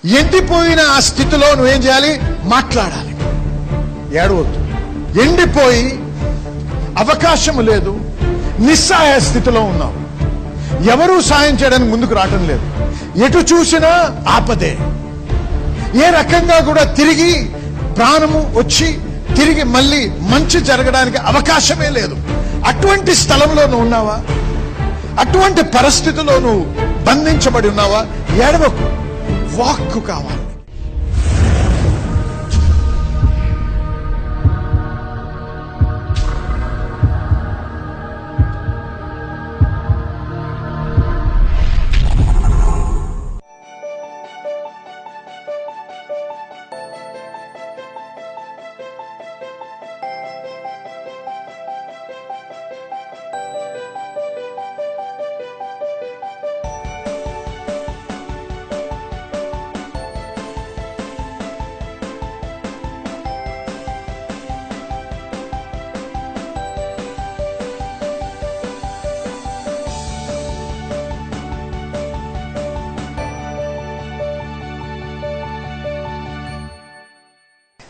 ఎండిపోయిన ఆ స్థితిలో నువ్వేం చేయాలి? మాట్లాడాలి. ఏడవద్దు. ఎండిపోయి అవకాశం లేదు, నిస్సహాయ స్థితిలో ఉన్నావు. ఎవరూ సాయం చేయడానికి ముందుకు రావటం లేదు. ఎటు చూసినా ఆపదే. ఏ రకంగా కూడా తిరిగి ప్రాణము వచ్చి తిరిగి మళ్ళీ మంచి జరగడానికి అవకాశమే లేదు. అటువంటి స్థలంలో నువ్వు ఉన్నావా? అటువంటి పరిస్థితిలో నువ్వు బంధించబడి ఉన్నావా? ఏడవకు. వాక్కు కావాలి.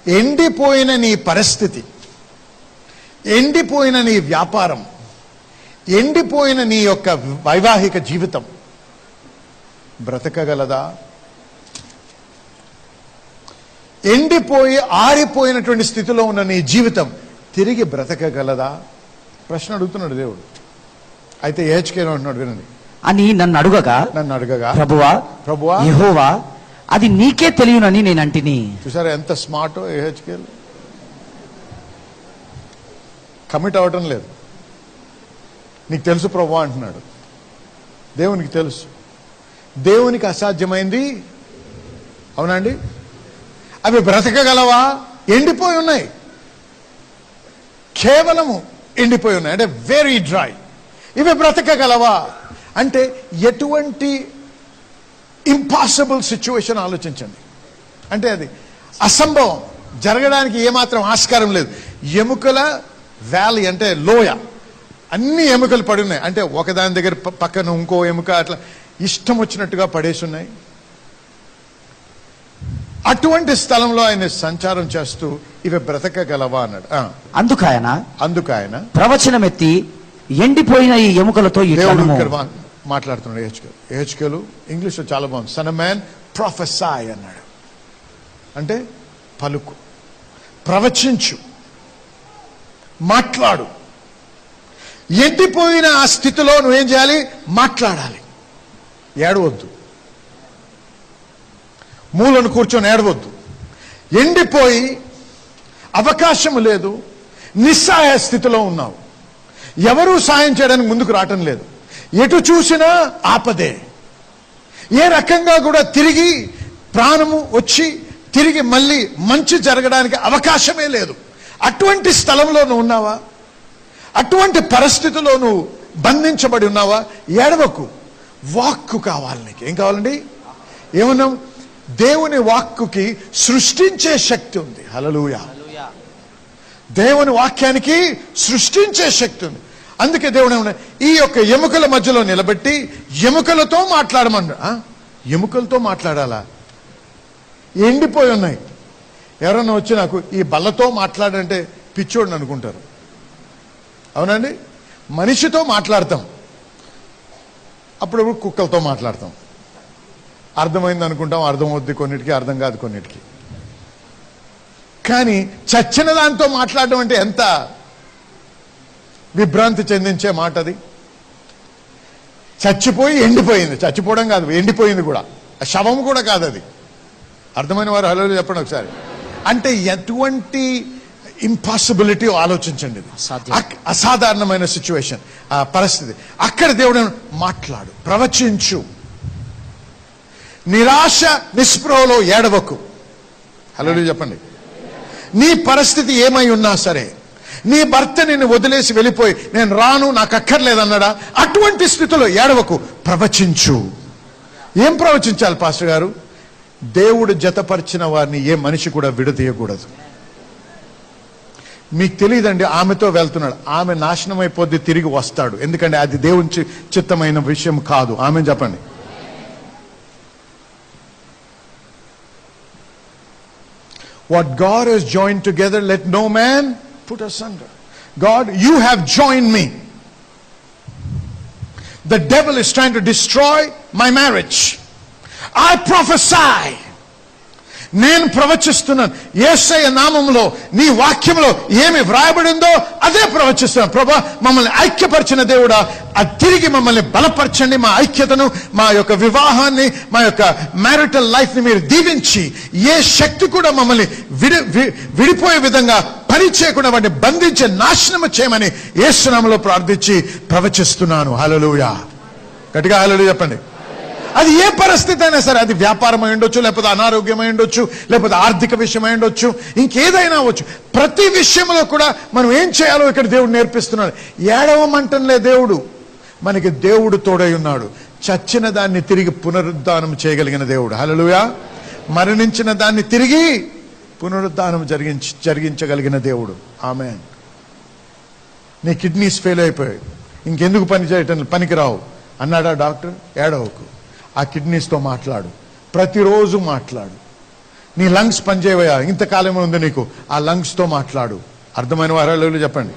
ఎండిపోయిన నీ పరిస్థితి, ఎండిపోయిన నీ వ్యాపారం, ఎండిపోయిన నీ యొక్క వైవాహిక జీవితం బ్రతకగలదా? ఎండిపోయి ఆరిపోయినటువంటి స్థితిలో ఉన్న నీ జీవితం తిరిగి బ్రతకగలదా? ప్రశ్న అడుగుతున్నాడు దేవుడు. అయితే ఏహెచ్కేలో అంటున్నాడు, వినండి. అని నన్ను అడుగగా ప్రభువా యెహోవా అది నీకే తెలియనని నేను అంటిని. చూసారా ఎంత స్మార్టో ఏహెచ్కేల్. కమిట్ అవ్వటం లేదు. నీకు తెలుసు ప్రభువా అంటున్నాడు. దేవునికి తెలుసు. దేవునికి అసాధ్యమైంది అవునండి. అవి బ్రతకగలవా? ఎండిపోయి ఉన్నాయి. కేవలము ఎండిపోయి ఉన్నాయి, అంటే వెరీ డ్రై. ఇవి బ్రతకగలవా అంటే ఎటువంటి ఇంపాసిబుల్ సిచ్యువేషన్ ఆలోచించండి. అంటే అది అసంభవం, జరగడానికి ఏమాత్రం ఆస్కారం లేదు. ఎముకల వ్యాలీ అంటే లోయ, అన్ని ఎముకలు పడి ఉన్నాయి. అంటే ఒకదాని దగ్గర పక్కన ఇంకో ఎముక అట్లా ఇష్టం వచ్చినట్టుగా పడేసి ఉన్నాయి. అటువంటి స్థలంలో ఆయన సంచారం చేస్తూ ఇవి బ్రతకగలవా అన్నాడు. అందుకు ఆయన ప్రవచనం ఎత్తి ఎండిపోయిన ఈ ఎముకలతో మాట్లాడుతున్నాడు. ఏహెచ్కేలు ఇంగ్లీష్లో చాలా బాగుంది. సన్ ఆఫ్ మ్యాన్ ప్రొఫెసై అన్నాడు. అంటే పలుకు, ప్రవచించు, మాట్లాడు. ఎండిపోయిన ఆ స్థితిలో నువ్వేం చేయాలి? మాట్లాడాలి. ఏడవద్దు. మూలను కూర్చొని ఏడవద్దు. ఎండిపోయి అవకాశం లేదు, నిస్సహాయ స్థితిలో ఉన్నావు. ఎవరూ సాయం చేయడానికి ముందుకు రావటం లేదు. ఎటు చూసినా ఆపదే. ఏ రకంగా కూడా తిరిగి ప్రాణము వచ్చి తిరిగి మళ్ళీ మంచి జరగడానికి అవకాశమే లేదు. అటువంటి స్థలంలో నువ్వు ఉన్నావా? అటువంటి పరిస్థితిలో నువ్వు బంధించబడి ఉన్నావా? ఏడవకు. వాక్కు కావాలి. నీకు ఏం కావాలండి? ఏమన్నాం? దేవుని వాక్కుకి సృష్టించే శక్తి ఉంది. హల్లెలూయా. దేవుని వాక్యానికి సృష్టించే శక్తి ఉంది. అందుకే దేవుడు ఏమన్నా ఈ యొక్క ఎముకల మధ్యలో నిలబెట్టి ఎముకలతో మాట్లాడమన్నా. ఎముకలతో మాట్లాడాలా? ఎండిపోయి ఉన్నాయి. ఎవరన్నా వచ్చి నాకు ఈ బల్లతో మాట్లాడంటే పిచ్చోడిని అనుకుంటారు. అవునండి. మనిషితో మాట్లాడతాం, అప్పుడప్పుడు కుక్కలతో మాట్లాడతాం. అర్థమైంది అనుకుంటాం, అర్థం అవుద్ది కొన్నిటికి, అర్థం కాదు కొన్నిటికి. కానీ చచ్చిన దాంతో మాట్లాడడం అంటే ఎంత విభ్రాంతి చెందించే మాట అది. చచ్చిపోయి ఎండిపోయింది. చచ్చిపోవడం కాదు, ఎండిపోయింది కూడా. శవం కూడా కాదు అది. అర్థమైన వారు హలో చెప్పండి ఒకసారి. అంటే ఎటువంటి ఇంపాసిబిలిటీ ఆలోచించండి. అసాధారణమైన సిచ్యువేషన్, ఆ పరిస్థితి. అక్కడ దేవుడు మాట్లాడు, ప్రవచించు. నిరాశ నిస్పృహలో ఏడవకు. హలో చెప్పండి. నీ పరిస్థితి ఏమై ఉన్నా సరే, నీ భర్త నిన్ను వదిలేసి వెళ్ళిపోయి నేను రాను, నాకు అక్కర్లేదన్నాడా? అటువంటి స్థితిలో ఏడవకు, ప్రవచించు. ఏం ప్రవచించాలి పాస్టర్ గారు? దేవుడు జతపరిచిన వారిని ఏ మనిషి కూడా విడదీయకూడదు. మీకు తెలియదండి, ఆమెతో వెళ్తున్నాడు, ఆమె నాశనం అయిపోద్ది, తిరిగి వస్తాడు. ఎందుకంటే అది దేవుని చిత్తమైన విషయం కాదు. ఆమె చెప్పండి. What God has joined together, let no man put asunder. God, you have joined me. The devil is trying to destroy my marriage. I prophesy. నేను ప్రవచిస్తున్నాను, యేసయ్య నామములో నీ వాక్యంలో ఏమి వ్రాయబడిందో అదే ప్రవచిస్తున్నాను. ప్రభా, మమ్మల్ని ఐక్యపరిచిన దేవుడా, అది తిరిగి మమ్మల్ని బలపరచండి. మా ఐక్యతను, మా యొక్క వివాహాన్ని, మా యొక్క మ్యారిటల్ లైఫ్ ని మీరు దీవించి, ఏ శక్తి కూడా మమ్మల్ని విడిపోయే విధంగా పని చేయకుండా వాటిని బంధించి నాశనం చేయమని యేసు నామములో ప్రార్థించి ప్రవచిస్తున్నాను. హల్లెలూయా. గట్టిగా హల్లెలూయా చెప్పండి. అది ఏ పరిస్థితి అయినా సరే, అది వ్యాపారం అయి ఉండొచ్చు, లేకపోతే అనారోగ్యం అయి ఉండొచ్చు, లేకపోతే ఆర్థిక విషయం అయి ఉండొచ్చు, ఇంకేదైనా అవ్వచ్చు. ప్రతి విషయంలో కూడా మనం ఏం చేయాలో ఇక్కడ దేవుడు నేర్పిస్తున్నాడు. ఏడవమంటంలే దేవుడు, మనకి దేవుడు తోడై ఉన్నాడు. చచ్చిన దాన్ని తిరిగి పునరుద్ధానం చేయగలిగిన దేవుడు. హల్లెలూయా. మరణించిన దాన్ని తిరిగి పునరుద్ధానం జరిగించగలిగిన దేవుడు. ఆమేన్. నీ కిడ్నీస్ ఫెయిల్ అయిపోయాయి, ఇంకెందుకు పని చేయటం, పనికిరావు అన్నాడా డాక్టర్? ఏడవకు. ఆ కిడ్నీస్తో మాట్లాడు, ప్రతిరోజు మాట్లాడు. నీ లంగ్స్ పనిచేయవయా, ఇంతకాలం ఉంది నీకు, ఆ లంగ్స్తో మాట్లాడు. అర్థమైన వారాలు చెప్పండి.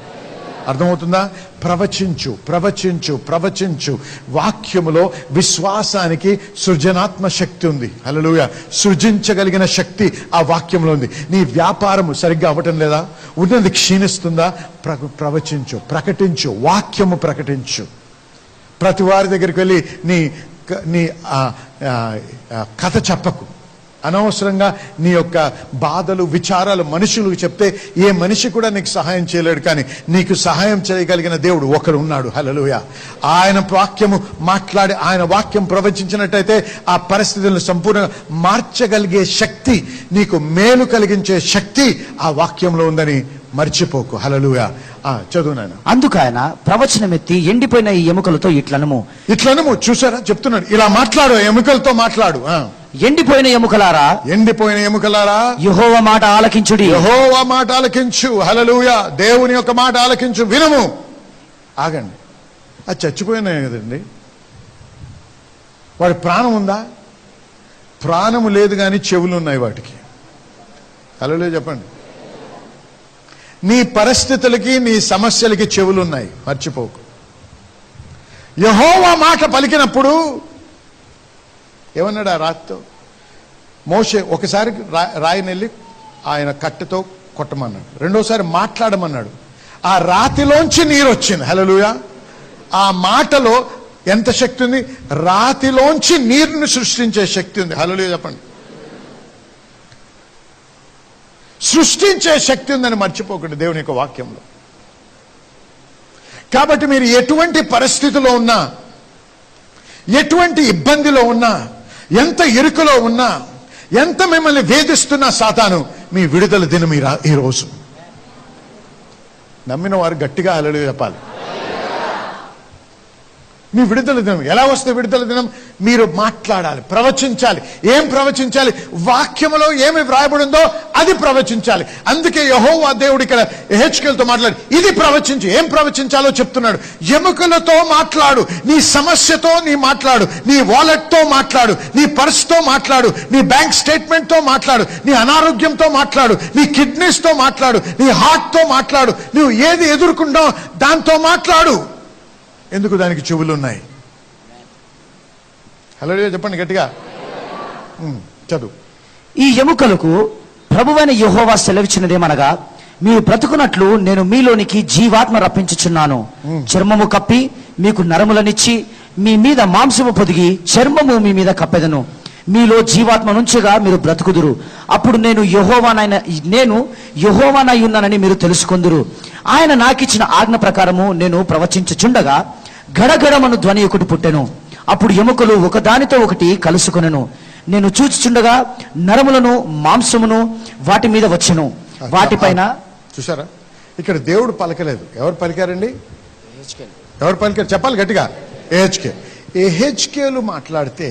అర్థమవుతుందా? ప్రవచించు, ప్రవచించు, ప్రవచించు. వాక్యములో విశ్వాసానికి సృజనాత్మ శక్తి ఉంది. హల్లెలూయా. సృజించగలిగిన శక్తి ఆ వాక్యంలో ఉంది. నీ వ్యాపారము సరిగ్గా అవ్వటం లేదా, ఉన్నది క్షీణిస్తుందా, ప్రవచించు, ప్రకటించు, వాక్యము ప్రకటించు. ప్రతి వారి దగ్గరికి వెళ్ళి నీ కథ చెప్పకు. అనవసరంగా నీ యొక్క బాధలు, విచారాలు మనుషులకు చెప్తే ఏ మనిషి కూడా నీకు సహాయం చేయలేడు, కానీ నీకు సహాయం చేయగలిగిన దేవుడు ఒకడు ఉన్నాడు. హల్లెలూయా. ఆయన వాక్యము మాట్లాడి, ఆయన వాక్యం ప్రవచించినట్టయితే ఆ పరిస్థితులను సంపూర్ణంగా మార్చగలిగే శక్తి, నీకు మేలు కలిగించే శక్తి ఆ వాక్యంలో ఉందని మర్చిపోకు. హల్లెలూయా. చదువు నాయన. అందుకు ఆయన ప్రవచనమెత్తి, ఎండిపోయిన ఈ ఎముకలతో ఇట్లనము. చూసారా, చెప్తున్నాడు, ఇలా మాట్లాడు, ఎముకలతో మాట్లాడు. ఎండిపోయిన ఎముకలారా, ఎండిపోయిన ఎముకలారా, యెహోవా మాట ఆలకించుడి. యెహోవా మాట ఆలకించు. హల్లెలూయా. దేవుని యొక్క మాట ఆలకించు, వినము. ఆగండి, అది చచ్చిపోయినాయి కదండి. వాడి ప్రాణం ఉందా? ప్రాణము లేదు, కానీ చెవులు ఉన్నాయి వాటికి. హల్లెలూయా చెప్పండి. నీ పరిస్థితులకి, నీ సమస్యలకి చెవులున్నాయి, మర్చిపోకు. యెహోవా మాట పలికినప్పుడు ఏమన్నాడు ఆ రాతితో? మోషే ఒకసారి రాయినెళ్ళి ఆయన కట్టెతో కొట్టమన్నాడు, రెండోసారి మాట్లాడమన్నాడు. ఆ రాతిలోంచి నీరు వచ్చింది. హల్లెలూయా. ఆ మాటలో ఎంత శక్తి ఉంది! రాతిలోంచి నీరుని సృష్టించే శక్తి ఉంది. హల్లెలూయా చెప్పండి. సృష్టించే శక్తి ఉందని మర్చిపోకండి దేవుని యొక్క వాక్యంలో. కాబట్టి మీరు ఎటువంటి పరిస్థితిలో ఉన్నా, ఎటువంటి ఇబ్బందిలో ఉన్నా, ఎంత ఇరుకులో ఉన్నా, ఎంత మిమ్మల్ని వేధిస్తున్నా సాతాను, మీ విడుదల దినం ఈ రోజు. నమ్మిన వారు గట్టిగా హల్లెలూయా చెప్పాలి. మీ విడుదల దినం ఎలా వస్తే విడుదల దినం? మీరు మాట్లాడాలి, ప్రవచించాలి. ఏం ప్రవచించాలి? వాక్యములో ఏమి వ్రాయబడిందో అది ప్రవచించాలి. అందుకే యెహోవా దేవుడు ఇక్కడ యెహెజ్కేలుతో మాట్లాడు, ఇది ప్రవచించు. ఏం ప్రవచించాలో చెప్తున్నాడు. ఎముకలతో మాట్లాడు. నీ సమస్యతో నీ మాట్లాడు, నీ వాలెట్తో మాట్లాడు, నీ పర్స్తో మాట్లాడు, నీ బ్యాంక్ స్టేట్మెంట్తో మాట్లాడు, నీ అనారోగ్యంతో మాట్లాడు, నీ కిడ్నీస్తో మాట్లాడు, నీ హార్ట్తో మాట్లాడు. నువ్వు ఏది ఎదుర్కొంటావు దాంతో మాట్లాడు. ఎందుకు? దానికి చెవులు ఉన్నాయి. హల్లెలూయా చెప్పండి గట్టిగా. చదువు. ఈ ఎముకలకు ప్రభువైన యెహోవా సెలవిచ్చినదేమనగా, మీరు బ్రతుకున్నట్లు నేను మీలోనికి జీవాత్మ రప్పించుచున్నాను. చర్మము కప్పి మీకు నరములనిచ్చి, మీ మీద మాంసము పొదిగి చర్మము మీ మీద కప్పెదను. మీలో జీవాత్మ నుంచిగా మీరు బ్రతుకుదురు. అప్పుడు నేను యెహోవానై ఉన్నానని మీరు తెలుసుకొందురు. ఆయన నాకిచ్చిన ఆజ్ఞ ప్రకారము నేను ప్రవచించుచుండగా గడగడమను ధ్వని ఒకటి పుట్టెను. అప్పుడు ఎముకలు ఒకదానితో ఒకటి కలుసుకొనెను. నేను చూచుచుండగా నరములను మాంసమును వాటి మీద వచ్చెను. వాటిపైన. చూసారా, ఇక్కడ దేవుడు పలకలేదు. ఎవరు పలికారండి? ఎవరు పలికారు చెప్పాలి గట్టిగా. యెహెజ్కేలు మాట్లాడితే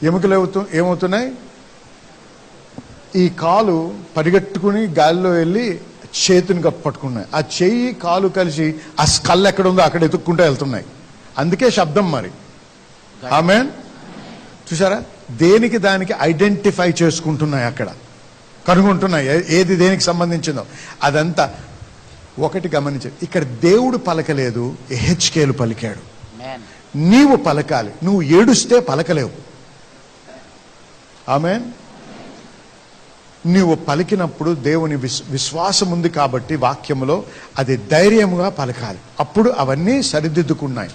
ఎముకలు ఏమవుతున్నాయి? ఈ కాలు పరిగెట్టుకుని గాలిలో వెళ్ళి చేతిని పట్టుకున్నాయి. ఆ చెయ్యి కాలు కలిసి ఆ స్కల్ ఎక్కడ ఉందో అక్కడ ఎత్తుక్కుంటూ వెళ్తున్నాయి. అందుకే శబ్దం. మరి ఆమేన్. చూసారా, దేనికి దానికి ఐడెంటిఫై చేసుకుంటున్నాయి అక్కడ. కనుగొంటున్నాయి ఏది దేనికి సంబంధించిందో. అదంతా ఒకటి గమనించండి, ఇక్కడ దేవుడు పలకలేదు, యెహెజ్కేలు పలికాడు. నీవు పలకాలి. నువ్వు ఏడుస్తే పలకలేవు. ఆమేన్. నీవు పలికినప్పుడు దేవుని విశ్వాసం ఉంది కాబట్టి వాక్యములో అది ధైర్యముగా పలకాలి. అప్పుడు అవన్నీ సరిదిద్దుకున్నాయి.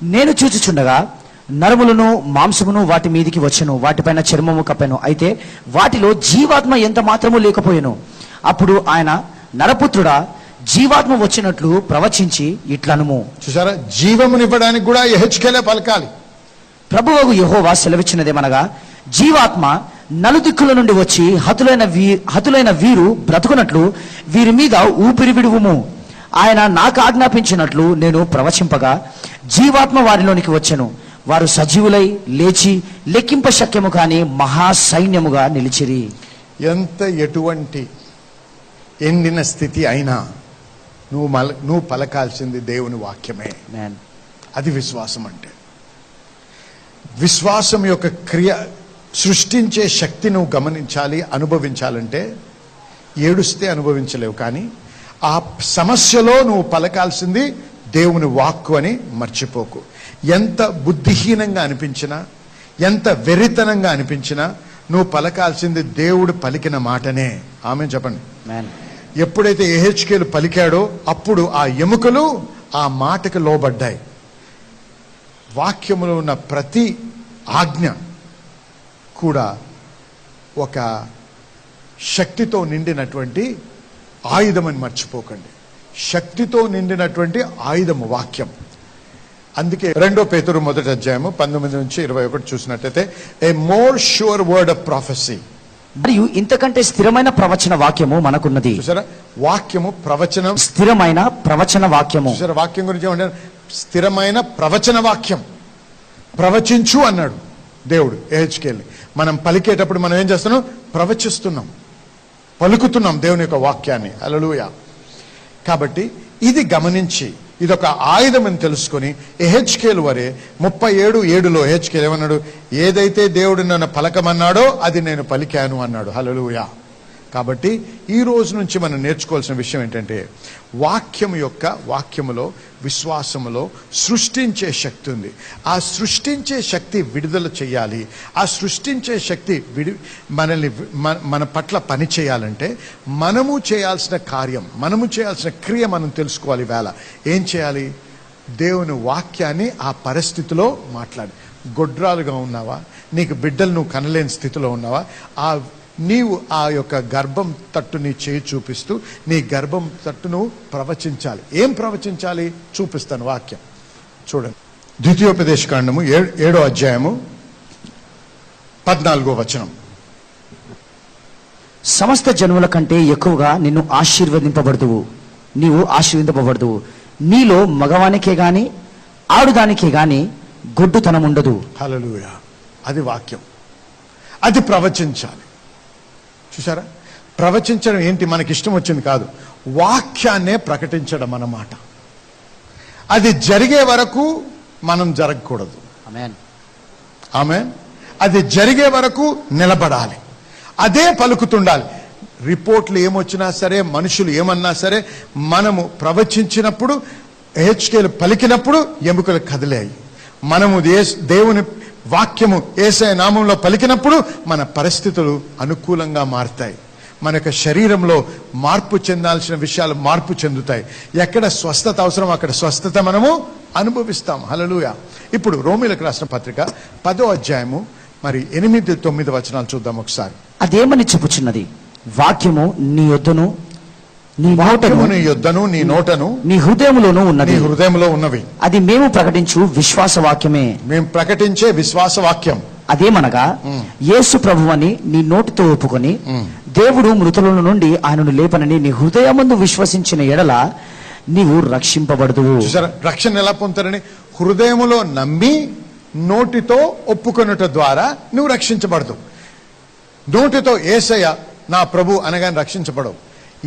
నేను చూచుచుండగా నరములను మాంసమును వాటి మీదికి వచ్చెను, వాటిపైన చర్మము కప్పెను, అయితే వాటిలో జీవాత్మ ఎంత మాత్రము లేకపోయెను. అప్పుడు ఆయన, నరపుత్రుడా, జీవాత్మ వచ్చినట్లు ప్రవచించి ఇట్లనుము. చూసారా, జీవమునివ్వడానికి కూడా యెహెజ్కేలే పలకాలి. ప్రభువగు యెహోవా సెలవిచ్చినదేమనగా, జీవాత్మ నలుదిక్కుల నుండి వచ్చి హతులైన వీరు బ్రతుకున్నట్లు వీరి మీద ఊపిరి విడువుము. ఆయన నాకు ఆజ్ఞాపించినట్లు నేను ప్రవచింపగా జీవాత్మ వారిలోనికి వచ్చెను. వారు సజీవులై లేచి లెక్కింప శక్యము కాని మహాసైన్యముగా నిలిచిరి. ఎంత ఎటువంటి ఎండిన స్థితి అయినా నువ్వు పలకాల్సింది దేవుని వాక్యమే. అది విశ్వాసం అంటే. విశ్వాసం యొక్క క్రియ సృష్టించే శక్తి నువ్వు గమనించాలి, అనుభవించాలంటే ఏడుస్తే అనుభవించలేవు, కానీ ఆ సమస్యలో నువ్వు పలకాల్సింది దేవుని వాక్కు అని మర్చిపోకు. ఎంత బుద్ధిహీనంగా అనిపించినా, ఎంత వెరితనంగా అనిపించినా నువ్వు పలకాల్సింది దేవుడు పలికిన మాటనే. ఆమేన్ చెప్పండి. ఎప్పుడైతే యెహెజ్కేలు పలికాడో అప్పుడు ఆ ఎముకలు ఆ మాటకు లోబడ్డాయి. వాక్యములో ఉన్న ప్రతి ఆజ్ఞ కూడా ఒక శక్తితో నిండినటువంటి ఆయుధమని మర్చిపోకండి. శక్తితో నిండినటువంటి ఆయుధము వాక్యం. అందుకే 2 పేతురు 1:19-21 చూసినట్లయితే, ఏ more sure word of prophecy, మరియు ఇంతకంటే స్థిరమైన ప్రవచన వాక్యము మనకున్నది. చూసారా, వాక్యము ప్రవచనం, స్థిరమైన ప్రవచన వాక్యము. చూసారా, వాక్యం గురించి ఏమంటారు? స్థిరమైన ప్రవచన వాక్యం. ప్రవచించు అన్నాడు దేవుడు యెహెజ్కేలుని. మనం పలికేటప్పుడు మనం ఏం చేస్తున్నాం? ప్రవచిస్తున్నాం, పలుకుతున్నాం దేవుని యొక్క వాక్యాన్ని. హల్లెలూయా. కాబట్టి ఇది గమనించి ఇదొక ఆయుధం అని తెలుసుకొని యెహెజ్కేలు వరే 37:7 యెహెజ్కేలు ఏమన్నాడు? ఏదైతే దేవుడు నన్ను పలకమన్నాడో అది నేను పలికాను అన్నాడు. హల్లెలూయా. కాబట్టి ఈ రోజు నుంచి మనం నేర్చుకోవాల్సిన విషయం ఏంటంటే, వాక్యములో విశ్వాసములో సృష్టించే శక్తి ఉంది. ఆ సృష్టించే శక్తి విడుదల చేయాలి. ఆ సృష్టించే శక్తి మన పట్ల పని చేయాలంటే మనము చేయాల్సిన కార్యం, మనము చేయాల్సిన క్రియ మనం తెలుసుకోవాలి. వేళ ఏం చేయాలి? దేవుని వాక్యాన్ని ఆ పరిస్థితిలో మాట్లాడి. గొడ్రాలుగా ఉన్నావా? నీకు బిడ్డలు నువ్వు కనలేని స్థితిలో ఉన్నావా? నీవు ఆ యొక్క గర్భం తట్టు నీ చేయి చూపిస్తూ నీ గర్భం తట్టు నువ్వు ప్రవచించాలి. ఏం ప్రవచించాలి? చూపిస్తాను వాక్యం. చూడండి, ద్వితీయోపదేశకాండము 7:14. సమస్త జనుల కంటే ఎక్కువగా నీవు ఆశీర్వదింపబడదువు. నీలో మగవానికే గాని ఆడుదానికే గాని గొడ్డుతనం ఉండదు. హల్లెలూయా. అది వాక్యం, అది ప్రవచించాలి. చూసారా, ప్రవచించడం ఏంటి? మనకి ఇష్టం వచ్చింది కాదు, వాక్యాన్నే ప్రకటించడం అన్నమాట. అది జరిగే వరకు మనం జరగకూడదు. ఆమేన్. అది జరిగే వరకు నిలబడాలి, అదే పలుకుతుండాలి. రిపోర్ట్లు ఏమొచ్చినా సరే, మనుషులు ఏమన్నా సరే, మనము ప్రవచించినప్పుడు, యెహెజ్కేలు పలికినప్పుడు ఎముకలు కదిలాయి. మనము దేవుని వాక్యము యేసయ్య నామంలో పలికినప్పుడు మన పరిస్థితులు అనుకూలంగా మారుతాయి. మన యొక్క శరీరంలో మార్పు చెందాల్సిన విషయాలు మార్పు చెందుతాయి. ఎక్కడ స్వస్థత అవసరం అక్కడ స్వస్థత మనము అనుభవిస్తాం. హల్లెలూయా. ఇప్పుడు రోమీయులకు రాసిన పత్రిక 10వ అధ్యాయము 8-9 చూద్దాం ఒకసారి. అదేమని చెప్పుచున్నది? వాక్యము నీ యొద్దను నీ నోటను నీ హృదయములోను ఉన్నది. హృదయంలో ఉన్నవి అది మేము ప్రకటించు విశ్వాస వాక్యమే. మేము ప్రకటించే విశ్వాస వాక్యం అదేమనగా, యేసు ప్రభువని నీ నోటితో ఒప్పుకొని దేవుడు మృతుల నుండి ఆయనను లేపనని నీ హృదయమందు విశ్వసించిన ఎడల నీవు రక్షింపబడదువు. రక్షణ ఎలా పొందుతారని? హృదయములో నమ్మి నోటితో ఒప్పుకొనుట ద్వారా నువ్వు రక్షించబడతావు. నోటితో యేసయ్య నా ప్రభు అనగానే రక్షించబడవు.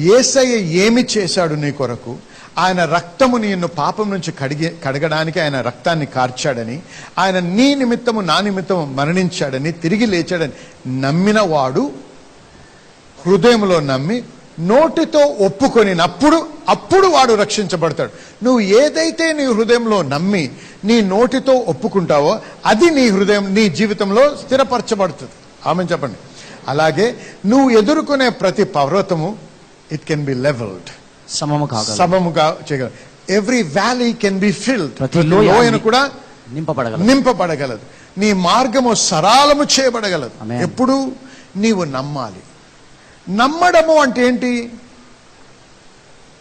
యేసయ్య ఏమి చేశాడు నీ కొరకు? ఆయన రక్తము నిన్ను పాపం నుంచి కడగడానికి ఆయన రక్తాన్ని కార్చాడని, ఆయన నీ నిమిత్తము నా నిమిత్తము మరణించాడని, తిరిగి లేచాడని నమ్మిన వాడు హృదయంలో నమ్మి నోటితో ఒప్పుకొనినప్పుడు అప్పుడు వాడు రక్షించబడతాడు. నువ్వు ఏదైతే నీ హృదయంలో నమ్మి నీ నోటితో ఒప్పుకుంటావో అది నీ హృదయం నీ జీవితంలో స్థిరపరచబడుతుంది. ఆమె చెప్పండి. అలాగే నువ్వు ఎదుర్కొనే ప్రతి పర్వతము ఇట్ కెన్ బి లెవెల్డ్, సమముగా చేయగలదు. Every valley can be filled, ప్రతి లోయను కూడా నింపబడగలదు. నీ మార్గము సరళము చేయబడగలదు. ఎప్పుడు నీవు నమ్మాలి. నమ్మడము అంటే ఏంటి?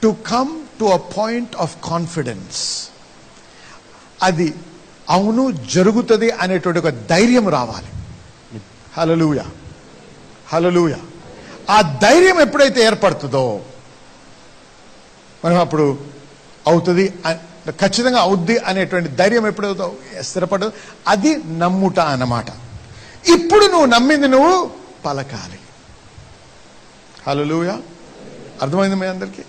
To come to a point of confidence. అది అవును జరుగుతుంది అనేటువంటి ఒక ధైర్యం రావాలి. హల్లెలూయా, హల్లెలూయా. ఆ ధైర్యం ఎప్పుడైతే ఏర్పడుతుందో మనం అప్పుడు అవుతుంది, ఖచ్చితంగా అవుద్ది అనేటువంటి ధైర్యం ఎప్పుడైతే స్థిరపడదు అది నమ్ముట అన్నమాట. ఇప్పుడు నువ్వు నమ్మింది నువ్వు పలకాలి. హల్లెలూయా. అర్థమైంది మీ అందరికీ?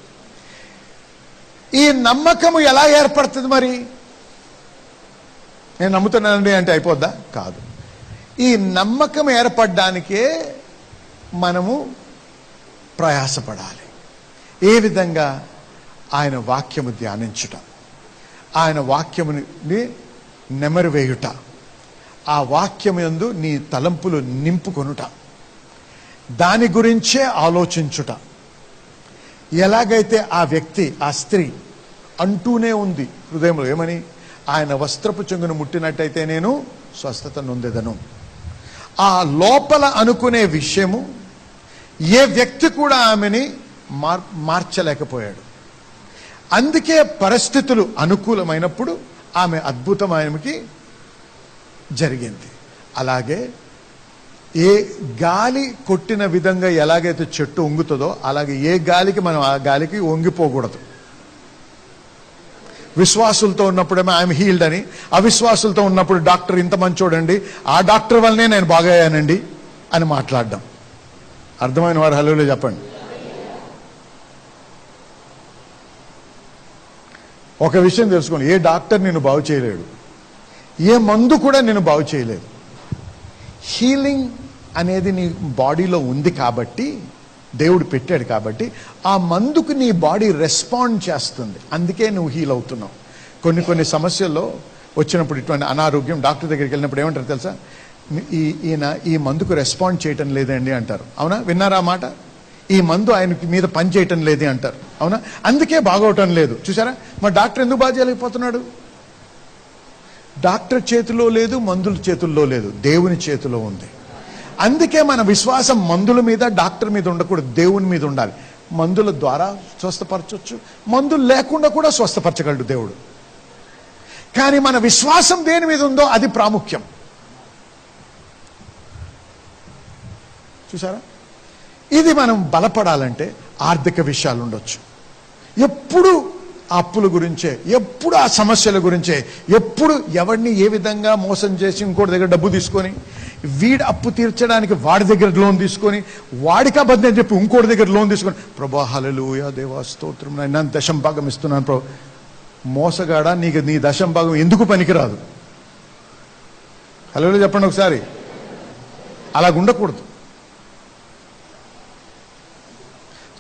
ఈ నమ్మకము ఎలా ఏర్పడుతుంది? మరి నేను నమ్ముతున్నానండి అంటే అయిపోద్దా? కాదు. ఈ నమ్మకం ఏర్పడడానికే మనము ప్రయాసపడాలి. ఏ విధంగా? ఆయన వాక్యము ధ్యానించుట, ఆయన వాక్యముని నెమరువేయుట, ఆ వాక్యము యందు నీ తలంపులు నింపుకొనుట, దాని గురించే ఆలోచించుట. ఎలాగైతే ఆ వ్యక్తి ఆ స్త్రీ అంటూనే ఉంది హృదయంలో ఏమని? ఆయన వస్త్రపు చెంగును ముట్టినట్టయితే నేను స్వస్థత నొందెదను. ఆ లోపల అనుకునే విషయము ఏ వ్యక్తి కూడా ఆమెని మార్చలేకపోయాడు. అందుకే పరిస్థితులు అనుకూలమైనప్పుడు ఆమె అద్భుతమైనకి జరిగింది. అలాగే ఏ గాలి కొట్టిన విధంగా ఎలాగైతే చెట్టు వంగుతుందో అలాగే ఏ గాలికి మనం ఆ గాలికి వంగిపోకూడదు. విశ్వాసులతో ఉన్నప్పుడేమో ఐఎమ్ హీల్డ్ అని, అవిశ్వాసులతో ఉన్నప్పుడు డాక్టర్ ఇంత మంచోడండి, ఆ డాక్టర్ వల్లనే నేను బాగయ్యానండి అని మాట్లాడడం. అర్థమైన వారు హల్లెలూయా చెప్పండి. ఒక విషయం తెలుసుకోండి, ఏ డాక్టర్ నిన్ను బాగు చేయలేడు, ఏ మందు కూడా నిన్ను బాగు చేయలేదు. హీలింగ్ అనేది నీ బాడీలో ఉంది కాబట్టి, దేవుడు పెట్టాడు కాబట్టి ఆ మందుకు నీ బాడీ రెస్పాండ్ చేస్తుంది. అందుకే నువ్వు హీల్ అవుతున్నావు. కొన్ని సమస్యల్లో వచ్చినప్పుడు ఇటువంటి అనారోగ్యం డాక్టర్ దగ్గరికి వెళ్ళినప్పుడు ఏమంటారు తెలుసా? ఈయన ఈ మందుకు రెస్పాండ్ చేయటం లేదండి అంటారు. అవునా? విన్నారా ఆ మాట? ఈ మందు ఆయనకి మీద పని చేయటం లేదే అంటారు. అవునా? అందుకే బాగోవటం లేదు. చూసారా? మరి డాక్టర్ ఎందుకు బాగా చేయలేకపోతున్నాడు? డాక్టర్ చేతిలో లేదు, మందుల చేతుల్లో లేదు, దేవుని చేతిలో ఉంది. అందుకే మన విశ్వాసం మందుల మీద డాక్టర్ మీద ఉండకూడదు, దేవుని మీద ఉండాలి. మందుల ద్వారా స్వస్థపరచవచ్చు, మందులు లేకుండా కూడా స్వస్థపరచగలడు దేవుడు. కానీ మన విశ్వాసం దేని మీద ఉందో అది ప్రాముఖ్యం. చూసారా? ఇది మనం బలపడాలంటే ఆర్థిక విషయాలు ఉండొచ్చు, ఎప్పుడు అప్పుల గురించే, ఎప్పుడు ఆ సమస్యల గురించే, ఎప్పుడు ఎవరిని ఏ విధంగా మోసం చేసి ఇంకోటి దగ్గర డబ్బు తీసుకొని, వీడి అప్పు తీర్చడానికి వాడి దగ్గర లోన్ తీసుకొని, వాడికి అబద్ధం చెప్పి ఇంకోటి దగ్గర లోన్ తీసుకొని, ప్రభా హల్లెలూయా దేవా స్తోత్రం నేను దశం భాగం ఇస్తున్నాను ప్రభు. మోసగాడా, నీకు నీ దశం భాగం ఎందుకు పనికిరాదు? హల్లెలూయా చెప్పండి ఒకసారి. అలాగ ఉండకూడదు.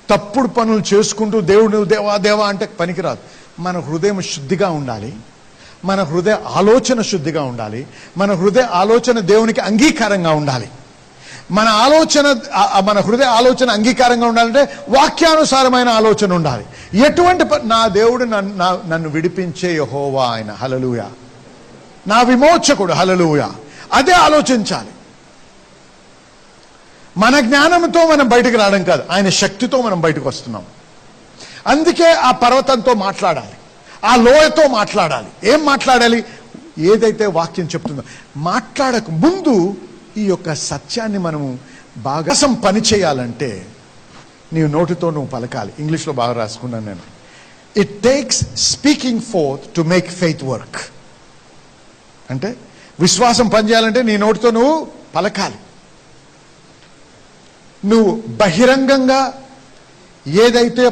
తప్పుడు పనులు చేసుకుంటూ దేవుడు దేవా దేవా అంటే పనికిరాదు. మన హృదయం శుద్ధిగా ఉండాలి, మన హృదయ ఆలోచన శుద్ధిగా ఉండాలి, మన హృదయ ఆలోచన దేవునికి అంగీకారంగా ఉండాలి. మన హృదయ ఆలోచన అంగీకారంగా ఉండాలంటే వాక్యానుసారమైన ఆలోచన ఉండాలి. ఎటువంటి నా దేవుడు నన్ను విడిపించే యెహోవా ఆయన, హల్లెలూయా, నా విమోచకుడు, హల్లెలూయా, అదే ఆలోచించాలి. మన జ్ఞానంతో మనం బయటకు రావడం కాదు, ఆయన శక్తితో మనం బయటకు వస్తున్నాం. అందుకే ఆ పర్వతంతో మాట్లాడాలి, ఆ లోయతో మాట్లాడాలి. ఏం మాట్లాడాలి? ఏదైతే వాక్యం చెప్తుందో. మాట్లాడక ముందు ఈ యొక్క సత్యాన్ని మనము బాగా పని చేయాలంటే నీ నోటితో నువ్వు పలకాలి. ఇంగ్లీష్లో బాగా రాసుకున్నాను నేను. It takes speaking fourth to make faith work. అంటే విశ్వాసం పనిచేయాలంటే నీ నోటితో నువ్వు పలకాలి. నువ్వు బహిరంగంగా ఏదైతే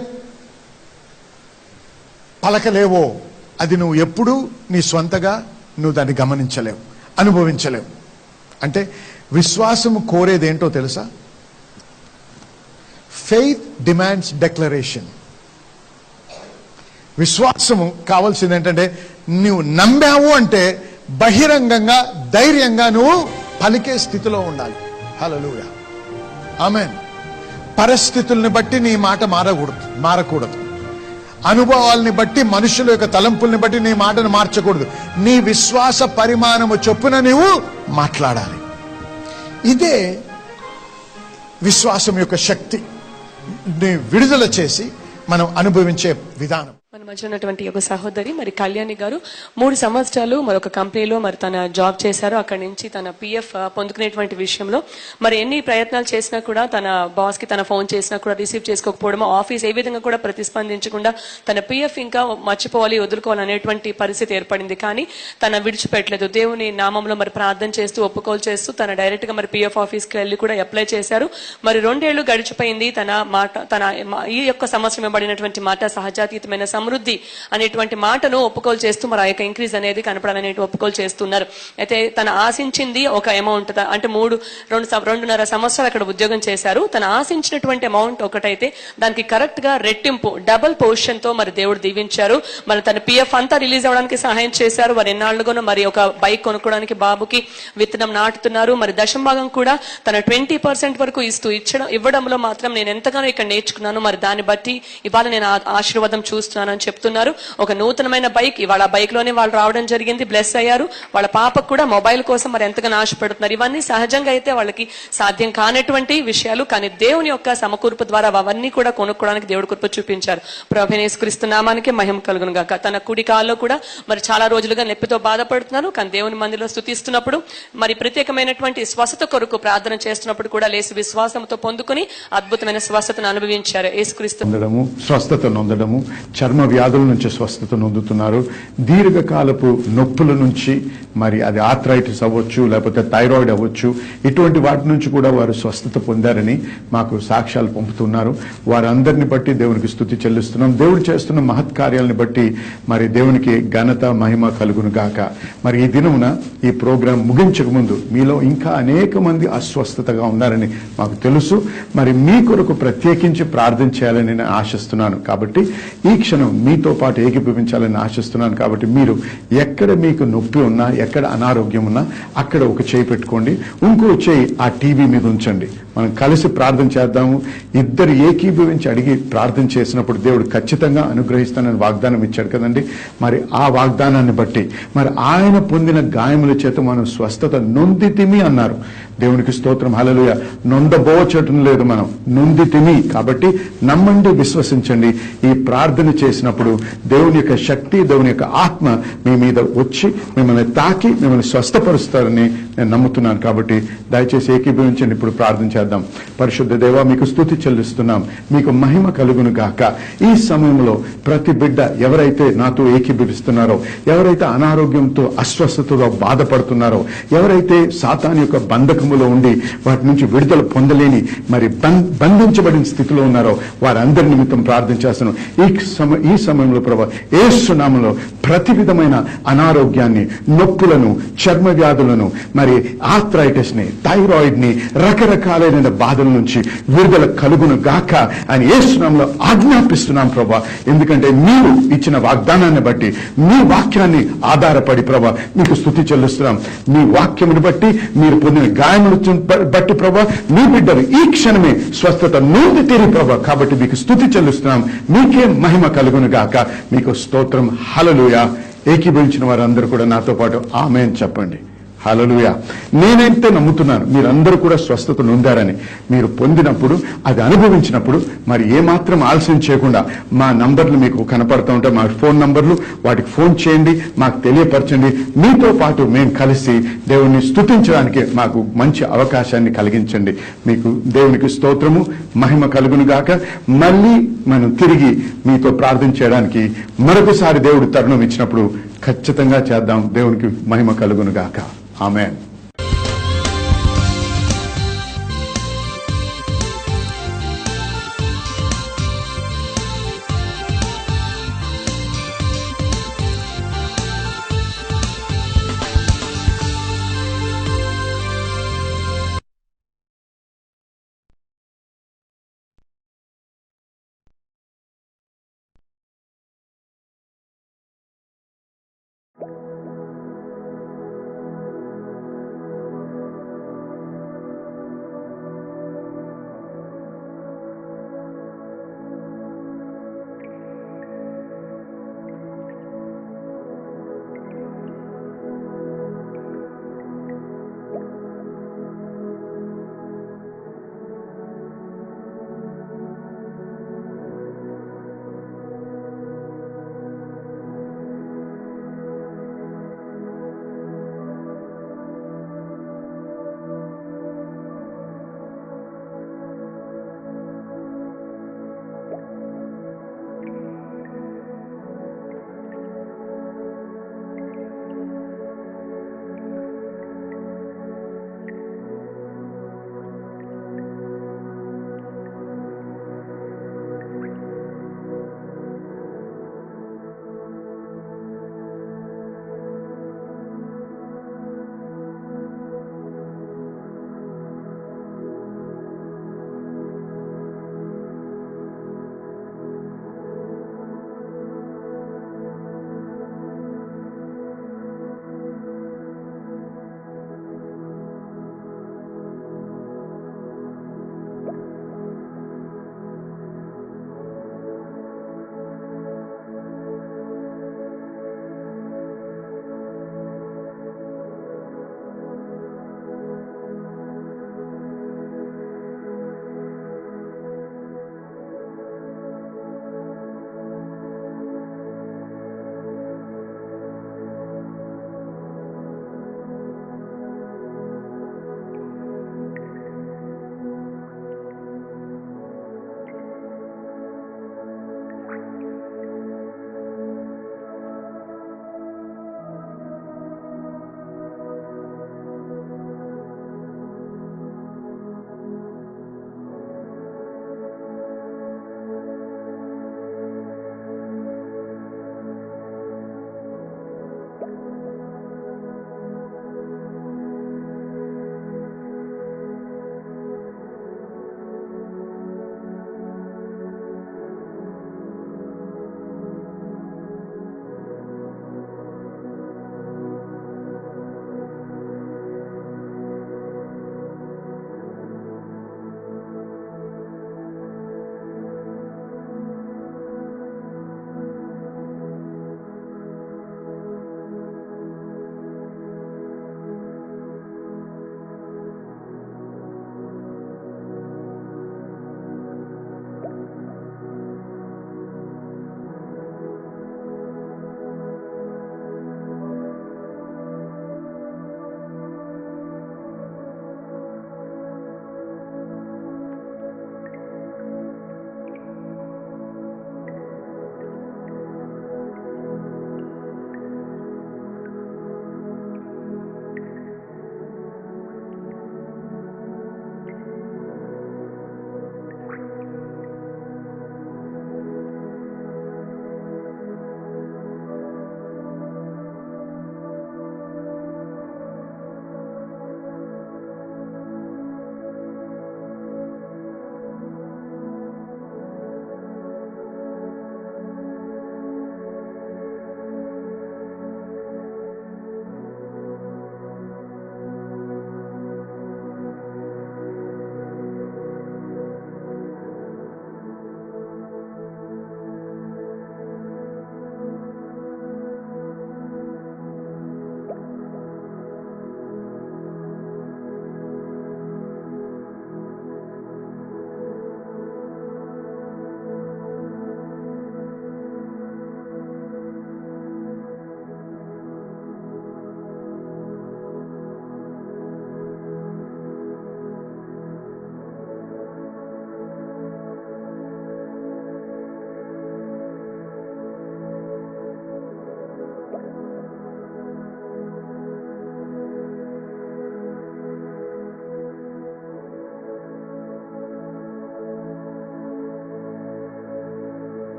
పలకలేవో అది నువ్వు ఎప్పుడూ నీ స్వంతగా నువ్వు దాన్ని గమనించలేవు, అనుభవించలేవు. అంటే విశ్వాసము కోరేదేంటో తెలుసా? Faith demands declaration. విశ్వాసము కావాల్సింది ఏంటంటే నువ్వు నమ్మావు అంటే బహిరంగంగా ధైర్యంగా నువ్వు పలికే స్థితిలో ఉండాలి. హల్లెలూయా, ఆమేన్. పరిస్థితుల్ని బట్టి నీ మాట మారకూడదు. అనుభవాల్ని బట్టి, మనుషుల యొక్క తలంపుల్ని బట్టి నీ మాటను మార్చకూడదు. నీ విశ్వాస పరిమాణము చొప్పున నీవు మాట్లాడాలి. ఇదే విశ్వాసం యొక్క శక్తి విడుదల చేసి మనం అనుభవించే విధానం. మన మధ్య ఉన్నటువంటి ఒక సహోదరి మరి కళ్యాణి గారు 3 సంవత్సరాలు మరొక కంపెనీలో మరి తన జాబ్ చేశారు. అక్కడి నుంచి తన పిఎఫ్ పొందుకునేటువంటి విషయంలో మరి ఎన్ని ప్రయత్నాలు చేసినా కూడా తన బాస్ కి తన ఫోన్ చేసినా కూడా రిసీవ్ చేసుకోకపోవడం, ఆఫీస్ ఏ విధంగా కూడా ప్రతిస్పందించకుండా తన పిఎఫ్ ఇంకా మర్చిపోవాలి, వదులుకోవాలి అనేటువంటి పరిస్థితి ఏర్పడింది. కానీ తన విడిచిపెట్టలేదు. దేవుని నామంలో మరి ప్రార్థన చేస్తూ, ఒప్పుకోలు చేస్తూ తన డైరెక్ట్ గా మరి పిఎఫ్ ఆఫీస్ కి వెళ్లి కూడా అప్లై చేశారు. మరి 2 ఏళ్లు గడిచిపోయింది. తన ఈ యొక్క సంవత్సరం ఇవ్వబడినటువంటి మాట సహజాతీతమైన సమృద్ధి అనేటువంటి మాటను ఒప్పుకోలు చేస్తూ మరి ఆ యొక్క ఇంక్రీజ్ అనేది కనపడాలనే ఒప్పుకోలు చేస్తున్నారు. అయితే తను ఆశించింది ఒక అమౌంట్, అంటే 2.5 సంవత్సరాలు అక్కడ ఉద్యోగం చేశారు. తను ఆశించినటువంటి అమౌంట్ ఒకటైతే దానికి కరెక్ట్ గా రెట్టింపు డబుల్ పొజిషన్ తో మరి దేవుడు దీవించారు. మరి తన పిఎఫ్ అంతా రిలీజ్ అవ్వడానికి సహాయం చేశారు. మరి ఎన్నాళ్ళుగానో మరి ఒక బైక్ కొనుక్కోవడానికి బాబుకి విత్తనం నాటుతున్నారు. మరి దశంభాగం కూడా తన 20% వరకు ఇవ్వడంలో మాత్రం నేను ఎంతగానో ఇక్కడ నేర్చుకున్నాను. మరి దాన్ని బట్టి ఇవాళ నేను ఆశీర్వాదం చూస్తున్నాను అని చెప్తున్నారు. ఒక నూతనమైన బైక్, ఇవాళ బైక్ లోనే వాళ్ళు రావడం జరిగింది, బ్లెస్ అయ్యారు. వాళ్ళ పాపకు కూడా మొబైల్ కోసం మరి ఎంతగానో ఆశపడుతున్నారు. ఇవన్నీ సహజంగా అయితే వాళ్ళకి సాధ్యం కానటువంటి విషయాలు, కానీ దేవుని యొక్క సమకూర్పు ద్వారా అవన్నీ కూడా కొనుక్కోవడానికి దేవుడు కృప చూపించారు. ప్రభువైన యేసుక్రీస్తు నామానికి మహిమ కలుగును గాక. తన కుడి కాల్లో కూడా మరి చాలా రోజులుగా నొప్పితో బాధపడుతున్నారు. కానీ దేవుని మందిలో స్తుతిస్తున్నప్పుడు మరి ప్రత్యేకమైనటువంటి స్వస్థత కొరకు ప్రార్థన చేస్తున్నప్పుడు కూడా లేసి విశ్వాసంతో పొందుకుని అద్భుతమైన స్వస్థతను అనుభవించారు. యేసుక్రీస్తు స్వస్థత నొందడము, చర్మ వ్యాధుల నుంచి స్వస్థత నొందుతున్నారు. దీర్ఘకాలపు నొప్పుల నుంచి, మరి అది ఆర్థరైటిస్ అవ్వచ్చు, లేకపోతే థైరాయిడ్ అవ్వచ్చు, ఇటువంటి వాటి నుంచి కూడా వారు స్వస్థత పొందారని మాకు సాక్ష్యాలు పంపుతున్నారు. వారందరిని బట్టి దేవునికి స్తుతి చెల్లిస్తున్నాం. దేవుడు చేస్తున్న మహత్కార్యాలను బట్టి మరి దేవునికి ఘనత మహిమ కలుగును గాక. మరి ఈ దినమున ఈ ప్రోగ్రాం ముగించక ముందు మీలో ఇంకా అనేక మంది అస్వస్థతగా ఉన్నారని మాకు తెలుసు. మరి మీ కొరకు ప్రత్యేకించి ప్రార్థన చేయాలని నేను ఆశిస్తున్నాను. కాబట్టి ఈ క్షణం మీతో పాటు ఏకీభవించాలని ఆశిస్తున్నాను. కాబట్టి మీరు ఎక్కడ మీకు నొప్పి ఉన్నా, ఎక్కడ అనారోగ్యం ఉన్నా అక్కడ ఒక చేయి పెట్టుకోండి, ఇంకో చేయి ఆ టీవీ మీద ఉంచండి. మనం కలిసి ప్రార్థన చేద్దాము. ఇద్దరు ఏకీభవించి అడిగి ప్రార్థన చేసినప్పుడు దేవుడు ఖచ్చితంగా అనుగ్రహిస్తానని వాగ్దానం ఇచ్చాడు కదండి. మరి ఆ వాగ్దానాన్ని బట్టి మరి ఆయన పొందిన గాయముల చేత మనం స్వస్థత నొందితిమి అన్నారు. దేవునికి స్తోత్రం, హల్లెలూయా. నొందబోచటం లేదు, మనం నొందితిమి. కాబట్టి నమ్మండి, విశ్వసించండి. ఈ ప్రార్థన చేసినప్పుడు దేవుని యొక్క శక్తి, దేవుని యొక్క ఆత్మ మీ మీద వచ్చి మిమ్మల్ని తాకి మిమ్మల్ని స్వస్థపరుస్తారని నేను నమ్ముతున్నాను. కాబట్టి దయచేసి ఏకీభవించండి. ఇప్పుడు ప్రార్థన చేద్దాం. పరిశుద్ధ దేవా, మీకు స్తుతి చెల్లిస్తున్నాం, మీకు మహిమ కలుగును గాక. ఈ సమయంలో ప్రతి బిడ్డ ఎవరైతే నాతో ఏకీభవిస్తున్నారో, ఎవరైతే అనారోగ్యంతో అస్వస్థతతో బాధపడుతున్నారో, ఎవరైతే సాతాను యొక్క బంధకములో ఉండి వాటి నుంచి విడుదల పొందలేని మరి బంధించబడిన స్థితిలో ఉన్నారో వారందరి నిమిత్తం ప్రార్థన చేస్తున్నాం. ఈ సమయంలో ప్రభా యేసు నామములో ప్రతి విధమైన అనారోగ్యాన్ని, నొప్పులను, చర్మ వ్యాధులను, మరి ఆర్థరైటిస్ ని, థైరాయిడ్ ని, రకరకాలైన బాధల నుంచి విడుదల కలుగును గాక అని యేసు నామములో ఆజ్ఞాపిస్తున్నాం ప్రభా. ఎందుకంటే మీరు ఇచ్చిన వాగ్దానాన్ని బట్టి, మీ వాక్యాన్ని ఆధారపడి ప్రభా మీకు స్తుతి చెల్లిస్తున్నాం. మీ వాక్యమును బట్టి, మీరు పొందిన గాయమును బట్టి ప్రభా మీ బిడ్డలు ఈ క్షణమే స్వస్థత నొంది తీరి ప్రభా. కాబట్టి మీకు స్తుతి చెల్లిస్తున్నాం. మీకే మహిమ కలుగును గాక. మీకు స్తోత్రం, హల్లెలూయా. ఏకీభవించిన వారందరూ కూడా నాతో పాటు ఆమేన్ చెప్పండి. హల్లెలూయా. నేనైతే నమ్ముతున్నాను మీరందరూ కూడా స్వస్థత నొందారని. మీరు పొందినప్పుడు, అది అనుభవించినప్పుడు మరి ఏమాత్రం ఆలస్యం చేయకుండా మా నంబర్లు మీకు కనపడుతూ ఉంటాయి, మా ఫోన్ నంబర్లు, వాటికి ఫోన్ చేయండి, మాకు తెలియపరచండి. మీతో పాటు మేము కలిసి దేవుణ్ణి స్తుతించడానికి మాకు మంచి అవకాశాన్ని కలిగించండి. మీకు దేవునికి స్తోత్రము, మహిమ కలుగును గాక. మళ్ళీ మనం తిరిగి మీతో ప్రార్థన చేయడానికి మరొకసారి దేవుడు తరుణం ఇచ్చినప్పుడు ఖచ్చితంగా చేద్దాం. దేవునికి మహిమ కలుగును గాక. ఆమేన్.